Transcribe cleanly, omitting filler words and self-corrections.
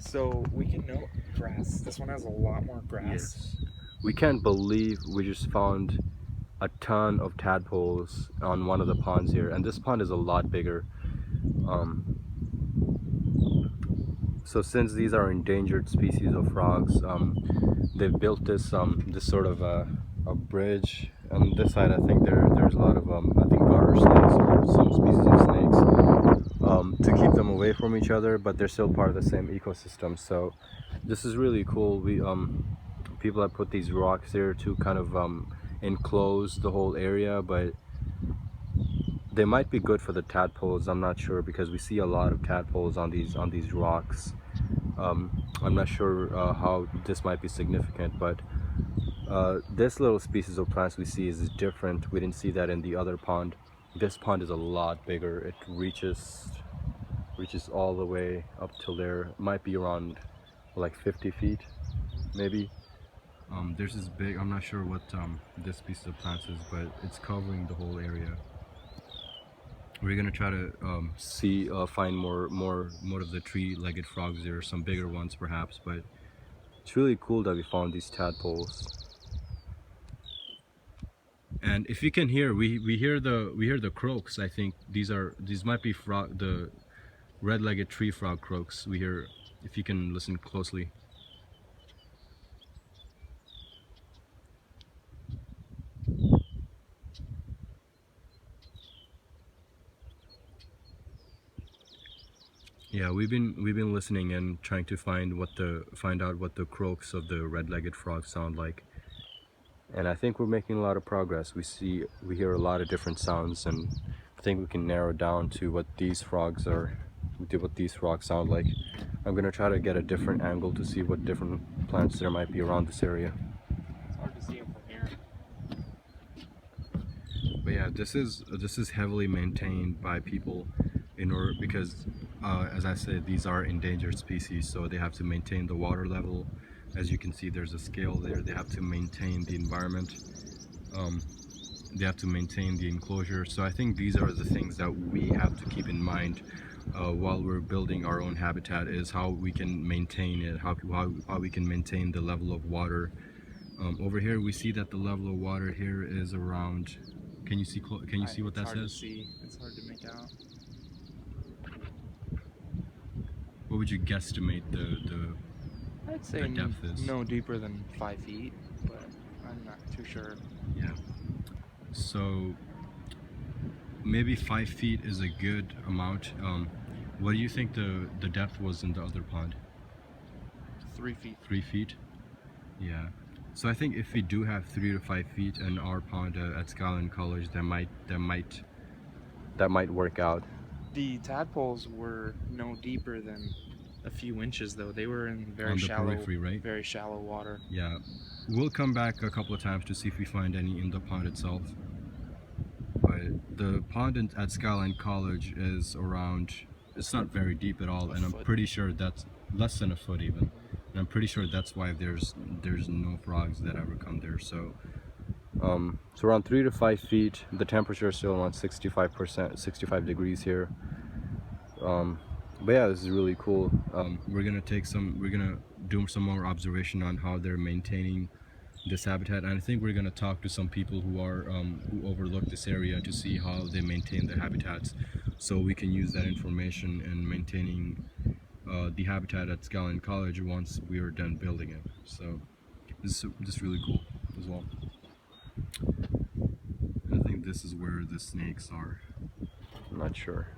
So we can note grass. This one has a lot more grass. Yes. We can't believe we just found a ton of tadpoles on one of the ponds here, and this pond is a lot bigger. Um, so since these are endangered species of frogs, they've built this sort of a bridge. On this side, I think there's a lot of I think garter snakes or some species of snakes, to keep them away from each other, but they're still part of the same ecosystem. So this is really cool. We people have put these rocks here to kind of enclose the whole area, but they might be good for the tadpoles. I'm not sure because we see a lot of tadpoles on these rocks. I'm not sure how this might be significant, but this little species of plants we see is different. We didn't see that in the other pond. This pond is a lot bigger. It reaches all the way up till there. It might be around like 50 feet, maybe. There's this big. I'm not sure what this species of plants is, but it's covering the whole area. We're gonna try to find more of the tree-legged frogs there, some bigger ones perhaps, but it's really cool that we found these tadpoles. And if you can hear, we hear the croaks. I think these might be the red-legged tree frog croaks. We hear, if you can listen closely. Yeah, we've been listening and trying to find out what the croaks of the red-legged frog sound like. And I think we're making a lot of progress. We hear a lot of different sounds, and I think we can narrow down to what these frogs sound like. I'm gonna try to get a different angle to see what different plants there might be around this area. It's hard to see them from here. But yeah, this is heavily maintained by people in order because, as I said, these are endangered species, so they have to maintain the water level. As you can see, there's a scale there. They have to maintain the environment. Um, they have to maintain the enclosure. So I think these are the things that we have to keep in mind while we're building our own habitat, is how we can maintain it, how we can maintain the level of water. Over here we see that the level of water here is around, can you see what that says? It's hard to make out. What would you guesstimate I'd say the depth is? no deeper than 5 feet, but I'm not too sure. Yeah. So maybe 5 feet is a good amount. What do you think the depth was in the other pond? 3 feet. 3 feet? Yeah. So I think if we do have 3 to 5 feet in our pond at Skyline College, that might work out. The tadpoles were no deeper than a few inches, though. They were in On the periphery, right? very shallow water. Yeah. We'll come back a couple of times to see if we find any in the pond itself. But the pond at Skyline College is around, it's not very deep at all, and I'm pretty sure that's less than a foot even. And I'm pretty sure that's why there's no frogs that ever come there. So so around 3 to 5 feet. The temperature is still around 65 degrees here. But yeah, this is really cool. We're gonna do some more observation on how they're maintaining this habitat, and I think we're gonna talk to some people who overlook this area to see how they maintain the habitats, so we can use that information in maintaining the habitat at Skyline College once we are done building it. So this is really cool as well. And I think this is where the snakes are. I'm not sure.